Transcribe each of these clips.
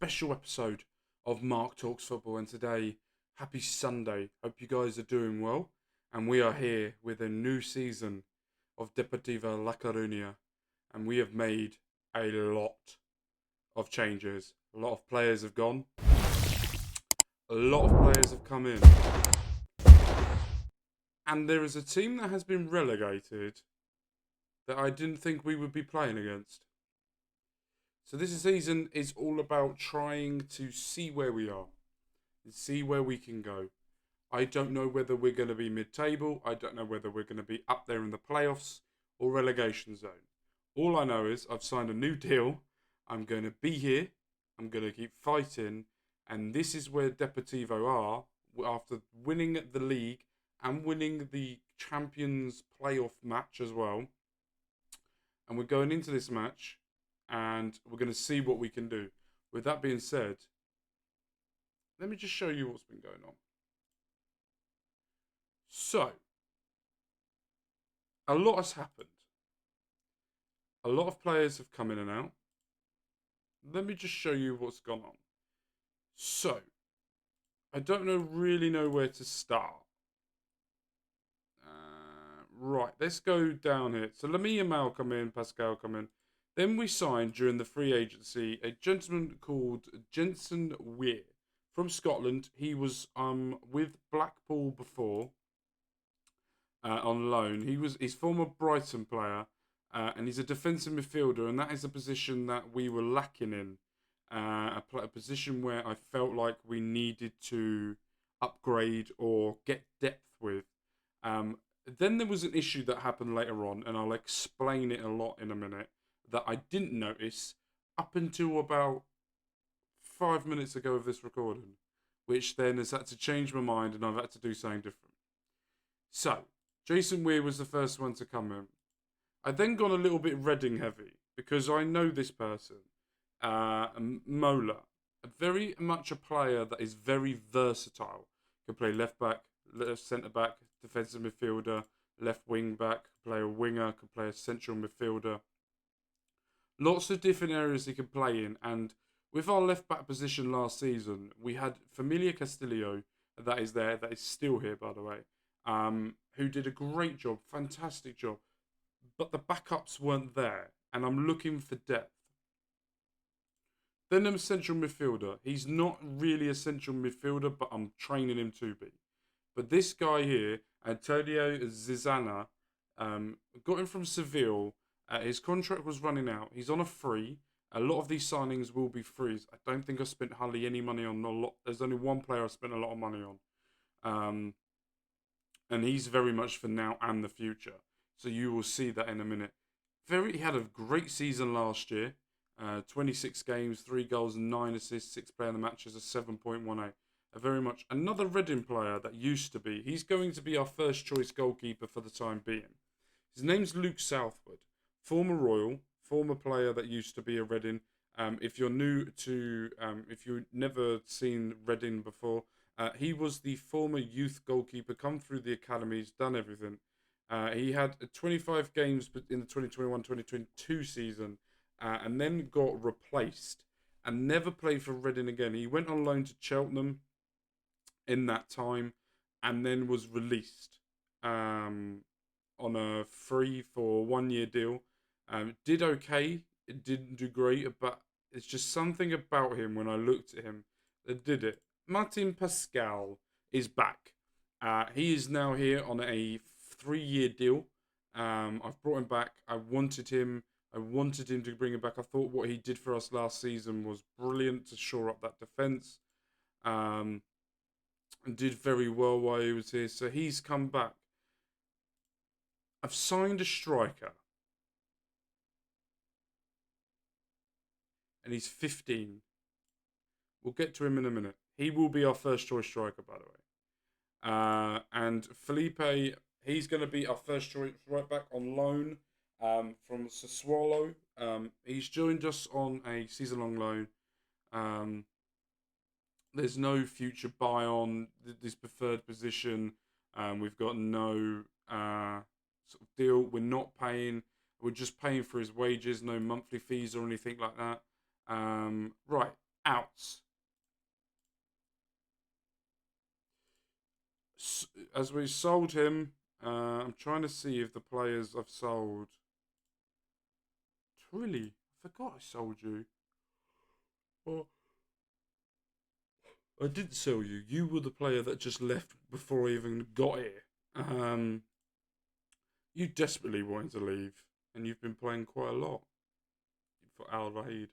special episode of Mark Talks Football. And today, happy Sunday. Hope you guys are doing well. And we are here with a new season of Deportivo La Coruña. And we have made a lot of changes. A lot of players have gone. A lot of players have come in. And there is a team that has been relegated that I didn't think we would be playing against. So this season is all about trying to see where we are and see where we can go. I don't know whether we're going to be mid-table. I don't know whether we're going to be up there in the playoffs or relegation zone. All I know is I've signed a new deal. I'm going to be here. I'm going to keep fighting. And this is where Deportivo are after winning the league and winning the Champions playoff match as well. And we're going into this match and we're going to see what we can do. With that being said, let me just show you what's been going on. So, a lot has happened. A lot of players have come in and out. Let me just show you what's gone on. So, I don't really know where to start. Right, let's go down here. So, Lamine Yamal come in, Pascal come in. Then we signed during the free agency a gentleman called Jensen Weir from Scotland. He was with Blackpool before on loan. He's former Brighton player and he's a defensive midfielder, and that is a position that we were lacking in. A position where I felt like we needed to upgrade or get depth with. Then there was an issue that happened later on, and I'll explain it a lot in a minute, that I didn't notice up until about 5 minutes ago of this recording, which then has had to change my mind and I've had to do something different. So, Jason Weir was the first one to come in. I then gone a little bit Reading heavy because I know this person, Mola, very much a player that is very versatile. Can play left back, left centre back, defensive midfielder, left wing back, play a winger, can play a central midfielder. Lots of different areas he can play in, and with our left back position last season, we had Familia Castillo, that is still here by the way, who did a great job, fantastic job, but the backups weren't there, and I'm looking for depth. Then I'm central midfielder. He's not really a central midfielder, but I'm training him to be. But this guy here, Antonio Zizana, got him from Seville. His contract was running out. He's on a free. A lot of these signings will be frees. I don't think I spent hardly any money on a lot. There's only one player I spent a lot of money on. And he's very much for now and the future. So you will see that in a minute. He had a great season last year. 26 games, 3 goals and 9 assists, 6 player of the matches, a 7.18. Very much another Reading player that used to be. He's going to be our first choice goalkeeper for the time being. His name's Luke Southwood. Former Royal, former player that used to be a Reading. If you're new to, if you've never seen Reading before, he was the former youth goalkeeper, come through the academies, done everything. He had 25 games in the 2021-2022 season, and then got replaced and never played for Reading again. He went on loan to Cheltenham in that time, and then was released on a free for 1 year deal. Did okay, it didn't do great, but it's just something about him when I looked at him that did it. Martin Pascal is back. He is now here on a 3-year deal. I've brought him back. I wanted him to bring him back. I thought what he did for us last season was brilliant to shore up that defence. And did very well while he was here. So he's come back. I've signed a striker. And he's 15. We'll get to him in a minute. He will be our first choice striker, by the way. And Felipe, he's going to be our first choice right back on loan from Sassuolo. He's joined us on a season-long loan. There's no future buy on this preferred position. We've got no sort of deal. We're not paying. We're just paying for his wages. No monthly fees or anything like that. Right. out. As we sold him, I'm trying to see if the players I've sold. Really, I forgot I sold you. Well, I didn't sell you. You were the player that just left before I even got here. You desperately wanted to leave, and you've been playing quite a lot for Al Rahid.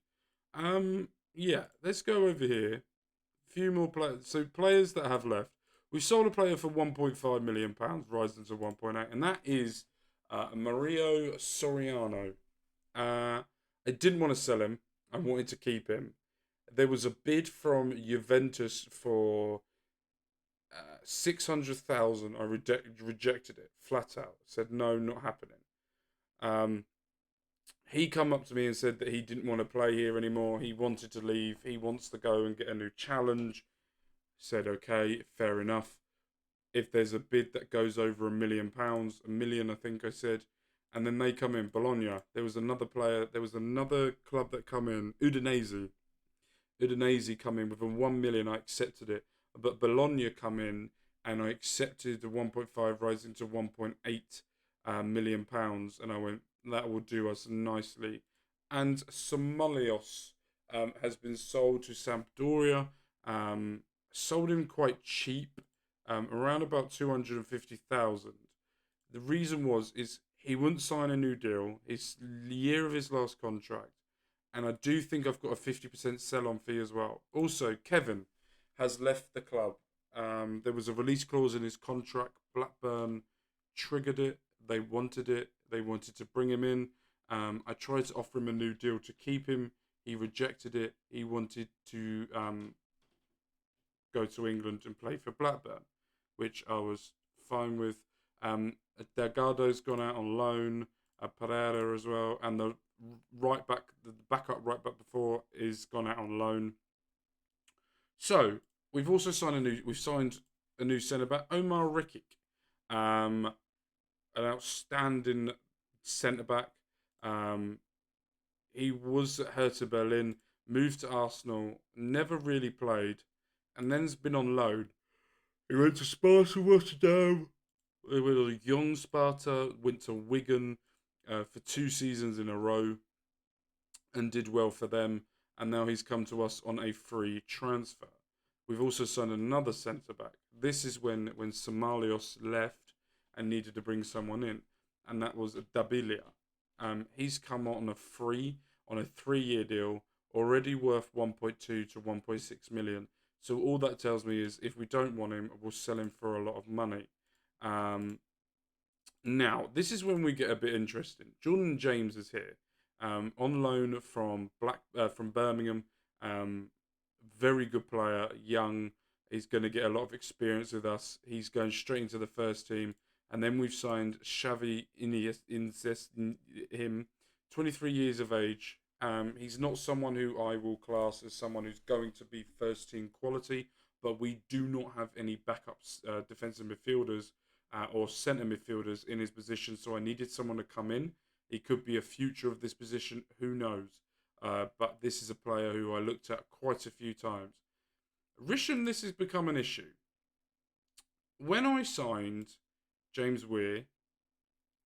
Yeah, let's go over here. A few more players. So players that have left. We sold a player for £1.5 million, rising to 1.8, and that is Mario Soriano. I didn't want to sell him. I wanted to keep him. There was a bid from Juventus for 600,000. I rejected it flat out. Said no, not happening. He come up to me and said that he didn't want to play here anymore. He wanted to leave. He wants to go and get a new challenge. Said okay, fair enough. If there's a bid that goes over £1 million, £1 million, I think I said, and then they come in, Bologna. There was another player. There was another club that come in, Udinese. Udinese come in with a 1 million. I accepted it, but Bologna come in and I accepted the 1.5 rising to 1.8 million pounds, and I went, that will do us nicely. And Somalios has been sold to Sampdoria. Sold him quite cheap, around about 250,000. The reason is he wouldn't sign a new deal. It's the year of his last contract. And I do think I've got a 50% sell-on fee as well. Also, Kevin has left the club. There was a release clause in his contract. Blackburn triggered it. They wanted it. They wanted to bring him in. I tried to offer him a new deal to keep him. He rejected it. He wanted to go to England and play for Blackburn, which I was fine with. Delgado's gone out on loan. Pereira as well, and the backup right back before is gone out on loan. So we've also signed a new centre back, Omar Rikic, an outstanding centre back. He was at Hertha Berlin, moved to Arsenal, never really played, and then's been on loan. He went to Sparta Rotterdam. He went to young Sparta, went to Wigan for 2 seasons in a row and did well for them. And now he's come to us on a free transfer. We've also signed another centre-back. This is when Somalios left and needed to bring someone in. And that was Dabilia. He's come on a 3-year deal, already worth 1.2 to 1.6 million. So all that tells me is if we don't want him, we'll sell him for a lot of money. Now, this is when we get a bit interesting. Jordan James is here, on loan from Birmingham. Very good player, young. He's going to get a lot of experience with us. He's going straight into the first team. And then we've signed Xavi him, 23 years of age. He's not someone who I will class as someone who's going to be first team quality, but we do not have any backups, defensive midfielders or centre midfielders in his position, so I needed someone to come in. He could be a future of this position, who knows? But this is a player who I looked at quite a few times. Risham, this has become an issue. When I signed James Weir,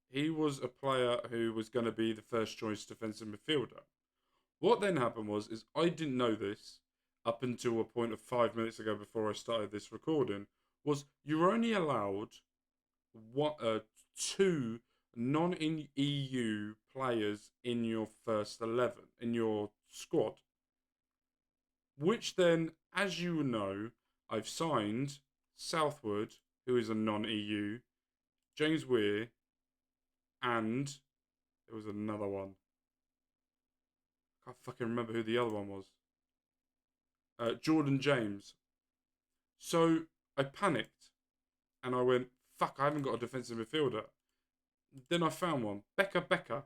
he was a player who was going to be the first choice defensive midfielder. What then happened is I didn't know this up until a point of 5 minutes ago before I started this recording, was you're only allowed 2 non-EU players in your first 11, in your squad. Which then, as you know, I've signed Southwood, who is a non-EU, James Weir, and there was another one. I can't fucking remember who the other one was. Jordan James. So I panicked and I went, fuck, I haven't got a defensive midfielder. Then I found one. Becker.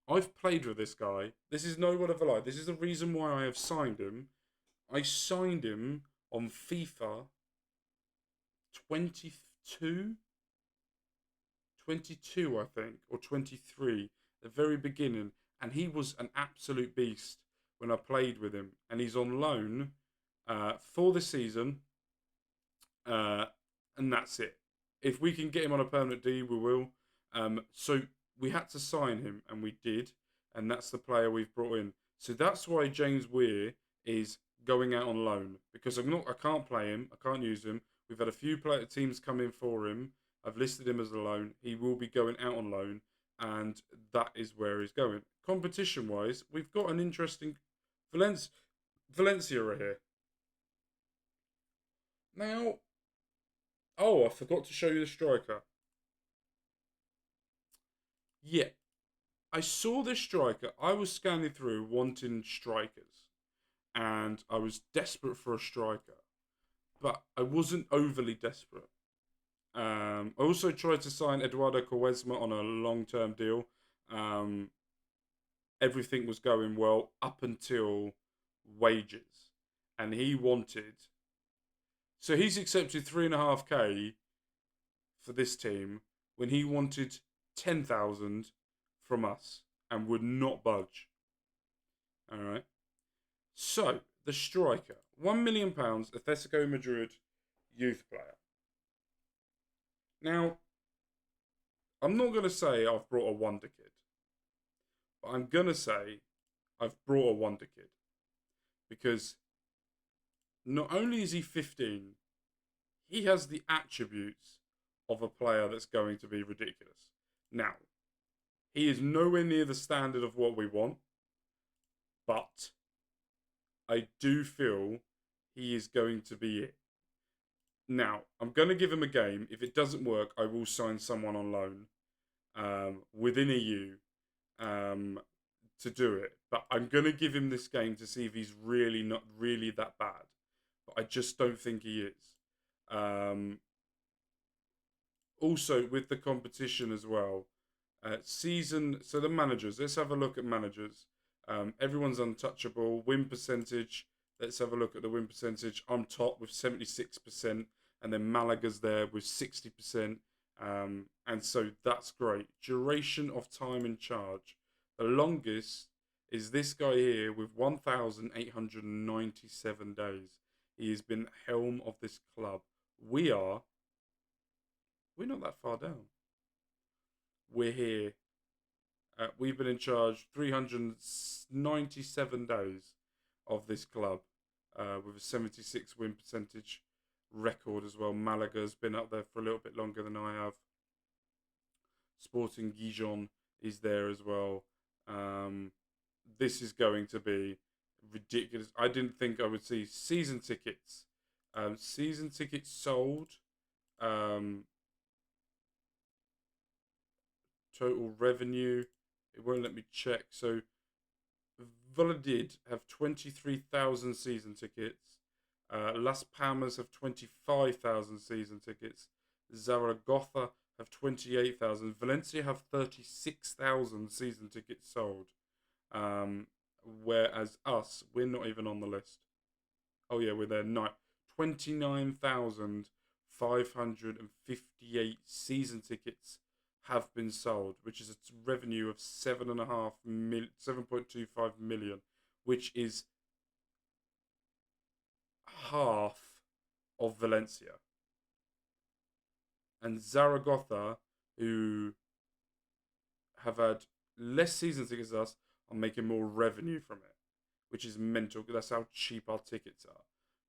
I've played with this guy. This is no word of a lie. This is the reason why I have signed him. I signed him on FIFA 22, I think, or 23, the very beginning. And he was an absolute beast. when I played with him, and he's on loan for the season, and that's it. If we can get him on a permanent D, we will. So we had to sign him, and we did, and that's the player we've brought in. So that's why James Weir is going out on loan, because I can't play him, I can't use him. We've had a few teams come in for him. I've listed him as a loan. He will be going out on loan, and that is where he's going. Competition-wise, we've got an interesting Valencia right here. Now, I forgot to show you the striker. Yeah, I saw this striker. I was scanning through wanting strikers, and I was desperate for a striker, but I wasn't overly desperate. I also tried to sign Eduardo Quaresma on a long-term deal. Everything was going well up until wages, and he wanted. So he's accepted 3.5K for this team when he wanted 10,000 from us and would not budge. All right. So the striker, £1 million, Atletico Madrid youth player. Now, I'm not going to say I've brought a wonder kid, but I'm going to say I've brought a wonder kid, because not only is he 15, he has the attributes of a player that's going to be ridiculous. Now, he is nowhere near the standard of what we want, but I do feel he is going to be it. Now, I'm going to give him a game. If it doesn't work, I will sign someone on loan within a U to do it. But I'm going to give him this game to see if he's really not really that bad. But I just don't think he is. Also, with the competition as well, so the managers, let's have a look at managers. Everyone's untouchable. Win percentage, let's have a look at the win percentage. I'm top with 76%, and then Malaga's there with 60%. And so that's great. Duration of time in charge. The longest is this guy here with 1,897 days. He has been helm of this club. We're not that far down. We're here. We've been in charge 397 days of this club with a 76 win percentage record as well. Malaga's been up there for a little bit longer than I have. Sporting Gijon is there as well. This is going to be ridiculous. I didn't think I would see season tickets. Season tickets sold. Total revenue. It won't let me check. So Valladolid have 23,000 season tickets. Las Palmas have 25,000 season tickets. Zaragoza have 28,000. Valencia have 36,000 season tickets sold. Whereas us, we're not even on the list. Oh yeah, we're there. 29,558 season tickets have been sold, which is a revenue of 7.25 million, which is half of Valencia. And Zaragoza, who have had less season tickets than us, are making more revenue from it, which is mental. That's how cheap our tickets are.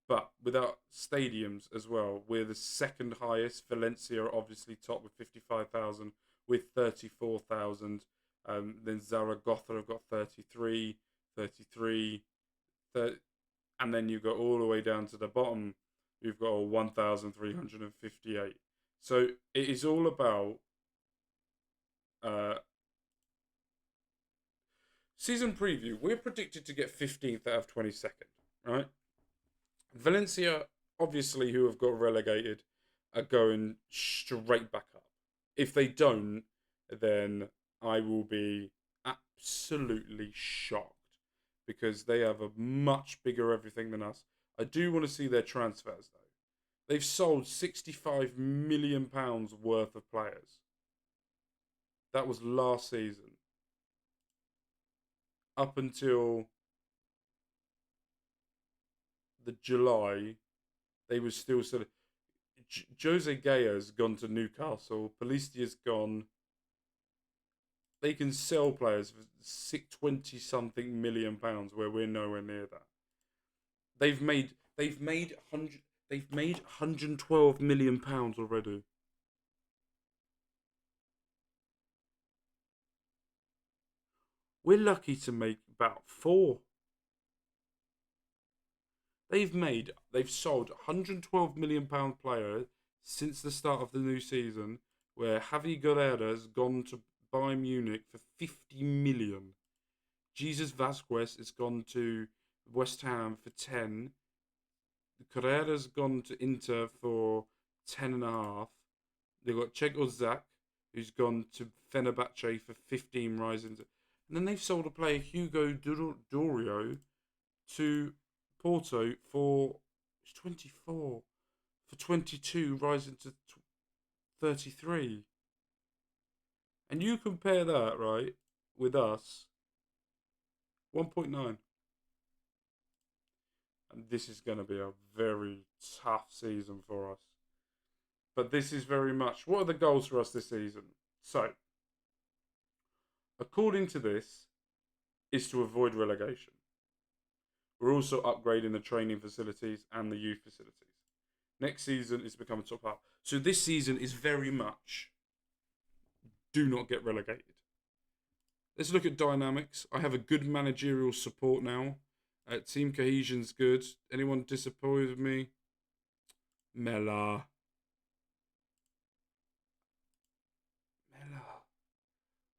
But without stadiums as well, we're the second highest. Valencia are obviously top with 55,000, with 34,000. Then Zaragoza have got 33, and then you go all the way down to the bottom. You've got 1,358. So it is all about season preview. We're predicted to get 15th out of 22nd, right? Valencia, obviously, who have got relegated, are going straight back up. If they don't, then I will be absolutely shocked, because they have a much bigger everything than us. I do want to see their transfers, though. They've sold £65 million worth of players. That was last season. Up until the July, they were still sort of. Jose Gaya's gone to Newcastle. Palistia's gone. They can sell players for 20 something million pounds, where we're nowhere near that. They've made 112 million pounds already. We're lucky to make about 4. They've sold 112 million pound player since the start of the new season, where Javi Guerrero has gone to Bayern Munich for 50 million. Jesus Vasquez has gone to West Ham for 10. Carrera's gone to Inter for 10.5. They've got Czech who's gone to Fenerbahce for 15, rising to. And then they've sold a player, Hugo Dorio, to Porto for 24, for 22, rising to 33. And you compare that, right, with us, 1.9. And this is going to be a very tough season for us. But this is very much, what are the goals for us this season? So, according to this, is to avoid relegation. We're also upgrading the training facilities and the youth facilities. Next season is to become a top half. So this season is very much do not get relegated. Let's look at dynamics. I have a good managerial support now. Team cohesion's good. Anyone disappointed with me? Mela.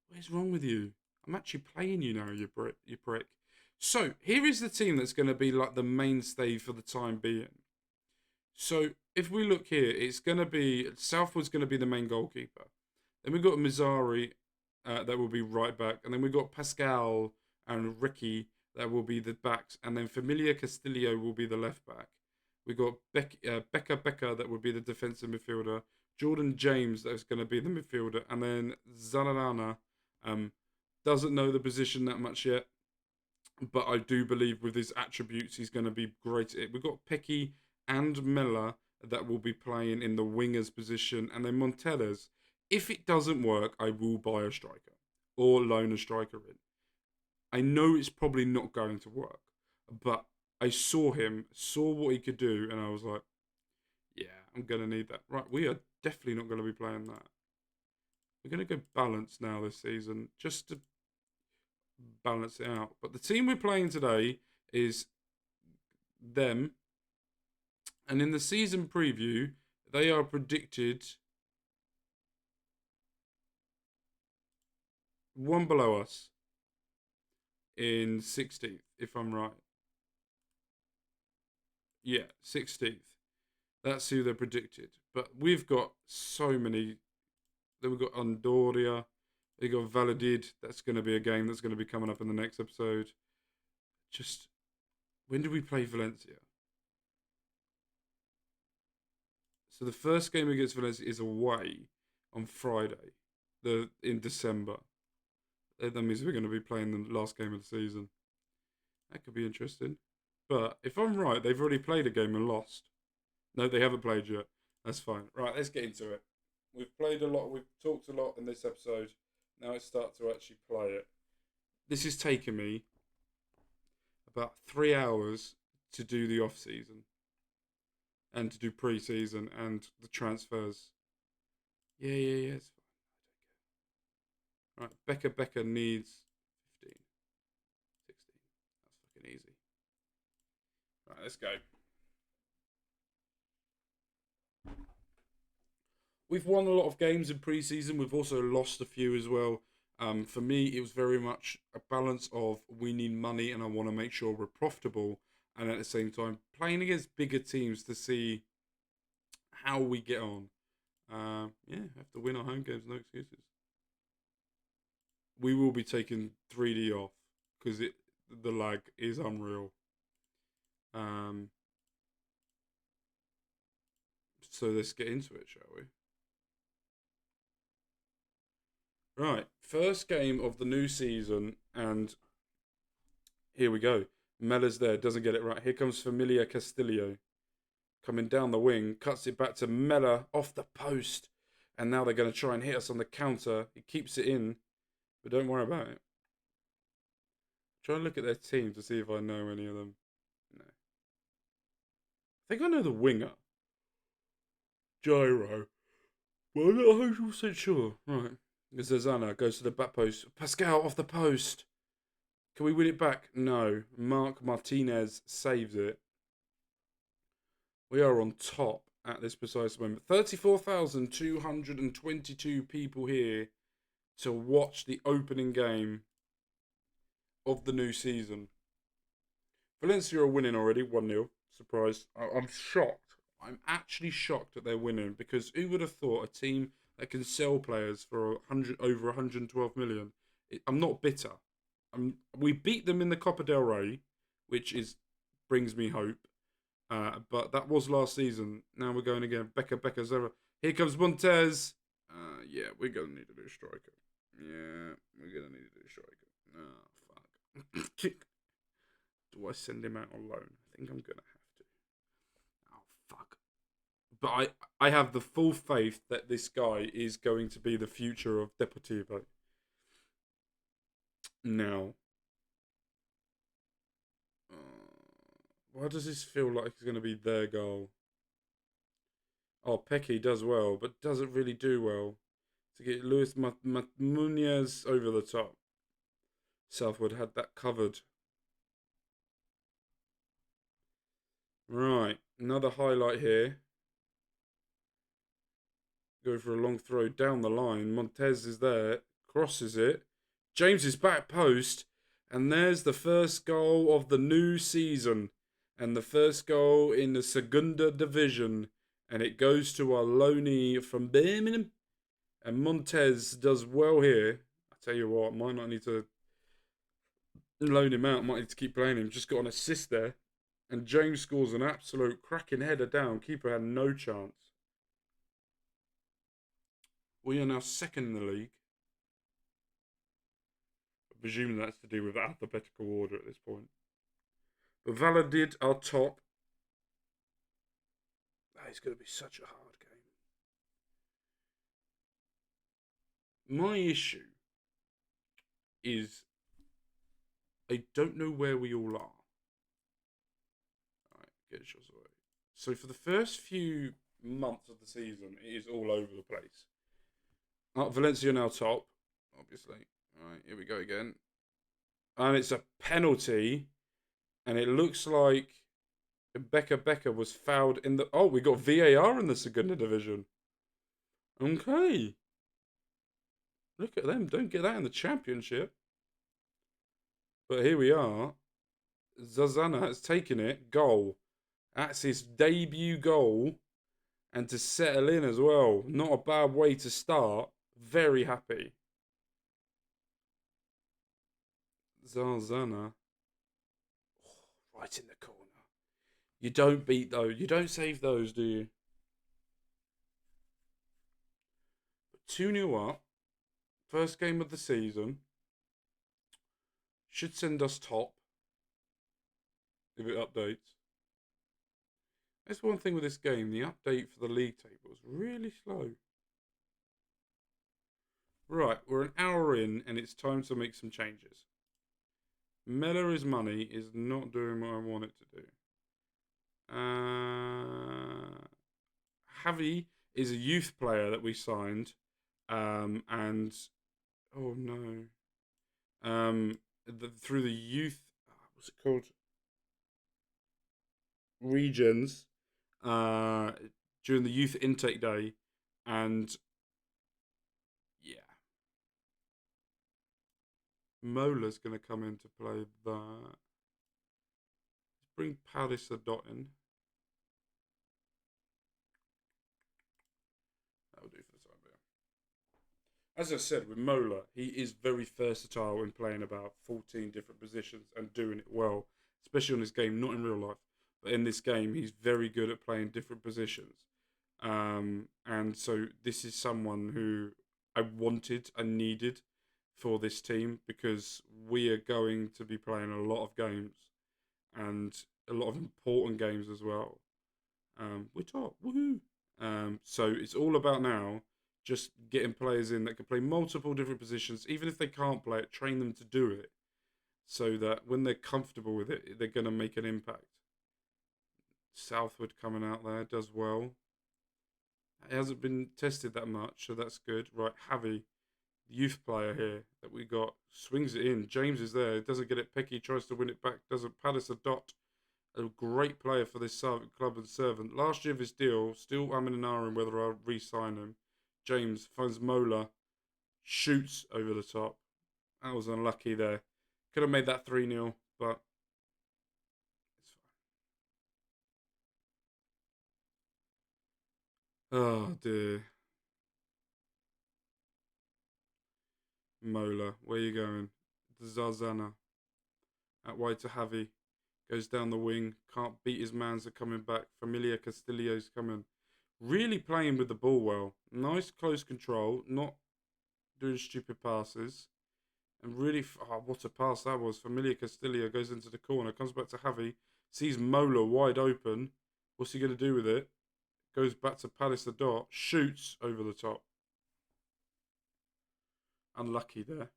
What is wrong with you? I'm actually playing you now, you prick. So, here is the team that's going to be like the mainstay for the time being. So, if we look here, it's going to be... Southwood's going to be the main goalkeeper. Then we've got Mazzari, that will be right back. And then we've got Pascal and Ricky, that will be the backs. And then Familia Castillo will be the left back. We've got Becca, that will be the defensive midfielder. Jordan James, that's going to be the midfielder. And then Zanarana doesn't know the position that much yet. But I do believe with his attributes, he's going to be great at it. We've got Pecky and Mella that will be playing in the winger's position. And then Monteles. If it doesn't work, I will buy a striker or loan a striker in. I know it's probably not going to work, but I saw what he could do, and I was like, yeah, I'm going to need that. Right, we are definitely not going to be playing that. We're going to go balanced now this season, just to balance it out. But the team we're playing today is them. And in the season preview, they are predicted one below us in 16th, if I'm right. Yeah, 16th. That's who they're predicted. But we've got so many. Then we've got Andoria. We've got Valladid. That's going to be a game that's going to be coming up in the next episode. Just, when do we play Valencia? So the first game against Valencia is away on Friday, in December. That means we're going to be playing the last game of the season. That could be interesting. But if I'm right, they've already played a game and lost. No, they haven't played yet. That's fine. Right, let's get into it. We've played a lot. We've talked a lot in this episode. Now let's start to actually play it. This has taken me about 3 hours to do the off-season. And to do pre-season and the transfers. Yeah, it's fine. Right, Becca needs 15. 16. That's fucking easy. Right, let's go. We've won a lot of games in pre-season. We've also lost a few as well. For me, it was very much a balance of we need money and I want to make sure we're profitable. And at the same time, playing against bigger teams to see how we get on. Have to win our home games, no excuses. We will be taking 3D off because the lag is unreal. So let's get into it, shall we? Right, first game of the new season, and here we go. Mella's there, doesn't get it right. Here comes Familia Castillo. Coming down the wing, cuts it back to Mella off the post. And now they're going to try and hit us on the counter. He keeps it in, but don't worry about it. Try and look at their team to see if I know any of them. No. I think I know the winger. Gyro. Well, I'm not 100% sure. Right. Zazana goes to the back post. Pascal off the post. Can we win it back? No. Mark Martinez saves it. We are on top at this precise moment. 34,222 people here to watch the opening game of the new season. Valencia are winning already, 1-0. Surprise. I'm shocked. I'm actually shocked that they're winning, because who would have thought a team that can sell players for over 112 million? I'm not bitter. We beat them in the Copa del Rey, which brings me hope. But that was last season. Now we're going again. Becca, Zara. Here comes Montez. Yeah, we're going to need a new striker. Yeah, we're going to need a new striker. Oh, fuck. Do I send him out on loan? I think I'm going to have to. Oh, fuck. But I have the full faith that this guy is going to be the future of Deportivo. Now, why does this feel like it's going to be their goal? Oh, Pecky does well, but doesn't really do well to get Luis Muñoz over the top. Southwood had that covered. Right, another highlight here. Go for a long throw down the line. Montez is there, crosses it. James's back post, and there's the first goal of the new season. And the first goal in the Segunda Division. And it goes to our loanee from Birmingham. And Montez does well here. I tell you what, might not need to loan him out. Might need to keep playing him. Just got an assist there. And James scores an absolute cracking header down. Keeper had no chance. We are now second in the league. I presume that's to do with alphabetical order at this point. But Valladolid are top. That is going to be such a hard game. My issue is I don't know where we all are. Alright, get yours away. So for the first few months of the season, it is all over the place. Valencia now top, obviously. Alright, here we go again. And it's a penalty. And it looks like Becca was fouled in the... Oh, we got VAR in the Segunda Division. Okay. Look at them. Don't get that in the Championship. But here we are. Zazana has taken it. Goal. That's his debut goal. And to settle in as well. Not a bad way to start. Very happy. Zazana. Right in the corner. You don't beat those. You don't save those, do you? 2-0 up. First game of the season. Should send us top. If it updates. That's one thing with this game. The update for the league table is really slow. Right, we're an hour in and it's time to make some changes. Mella is money is not doing what I want it to do. Javi is a youth player that we signed. And oh no. Through the youth, what's it called? Regions. During the youth intake day, and yeah, Mola's going to come into play there. Let's bring Paris a dot in. That'll do for the time being. As I said, with Mola, he is very versatile in playing about 14 different positions and doing it well, especially on his game, not in real life. But in this game, he's very good at playing different positions. And so this is someone who I wanted and needed for this team, because we are going to be playing a lot of games and a lot of important games as well. We're top, woohoo! So it's all about now just getting players in that can play multiple different positions, even if they can't play it, train them to do it, so that when they're comfortable with it, they're going to make an impact. Southwood coming out there does well. It hasn't been tested that much, so that's good. Right, Javi, youth player here that we got, swings it in. James is there, doesn't get it. Pecky tries to win it back, doesn't. Palace a dot. A great player for this club and servant. Last year of his deal, still I'm in an hour in whether I'll re-sign him. James finds Mola, shoots over the top. That was unlucky there. Could have made that 3-0, but it's fine. Oh dear. Mola, where you going? Zarzana. Out wide to Javi. Goes down the wing. Can't beat his mans are coming back. Familia Castillo's coming. Really playing with the ball well. Nice close control. Not doing stupid passes. And really, what a pass that was. Familia Castillo goes into the corner. Comes back to Javi. Sees Mola wide open. What's he going to do with it? Goes back to Palace the dot. Shoots over the top. Unlucky there.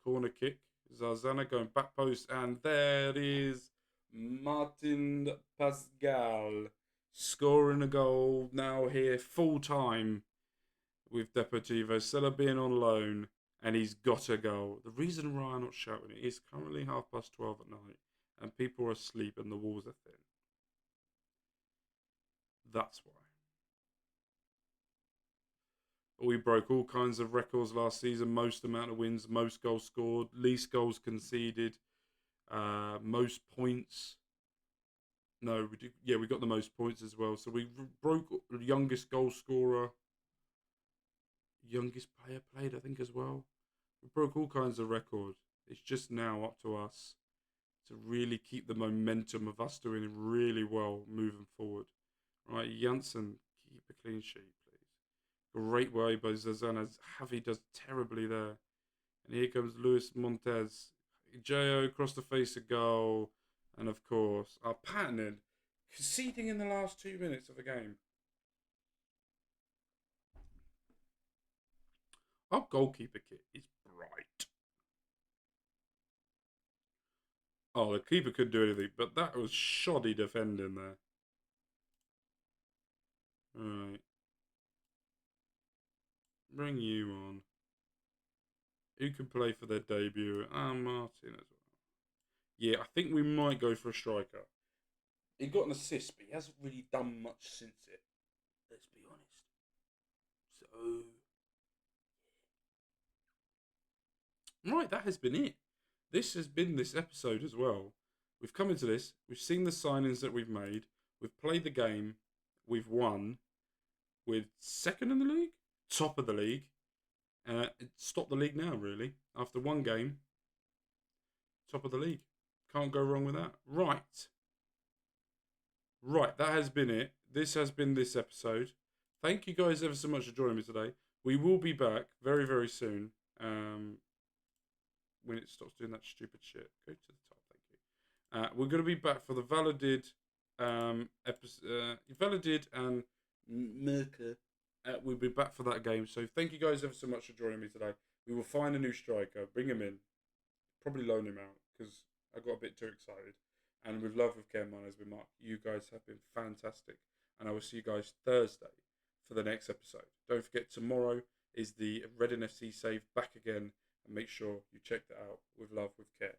Corner kick. Zarzana going back post. And there is Martin Pascal scoring a goal now here full time with Deportivo. Sella being on loan, and he's got a goal. The reason why I'm not shouting it is currently 12:30 at night, and people are asleep and the walls are thin. That's why. We broke all kinds of records last season. Most amount of wins, most goals scored, least goals conceded, most points. No, we did. Yeah, we got the most points as well. So we broke the youngest goal scorer, youngest player played, I think, as well. We broke all kinds of records. It's just now up to us to really keep the momentum of us doing really well moving forward. Right, Janssen, keep a clean sheet. Great way by Zazana. Javi does terribly there. And here comes Luis Montez. Jo across the face of goal. And of course, our pattern conceding in the last 2 minutes of the game. Our goalkeeper kit is bright. Oh, the keeper couldn't do anything, but that was shoddy defending there. Alright. Bring you on. Who can play for their debut? Martin as well. Yeah, I think we might go for a striker. He got an assist, but he hasn't really done much since it. Let's be honest. So, right, that has been it. This has been this episode as well. We've come into this. We've seen the signings that we've made. We've played the game. We've won. We're second in the league? Top of the league. Stop the league now, really. After one game, top of the league. Can't go wrong with that. Right, that has been it. This has been this episode. Thank you guys ever so much for joining me today. We will be back very, very soon. When it stops doing that stupid shit. Go to the top, thank you. We're going to be back for the Validid episode. Validid and Merca. We'll be back for that game. So thank you guys ever so much for joining me today. We will find a new striker, bring him in, probably loan him out because I got a bit too excited. And with love, with care, mine has been Mark. You guys have been fantastic. And I will see you guys Thursday for the next episode. Don't forget, tomorrow is the Reading FC save back again. And make sure you check that out with love, with care.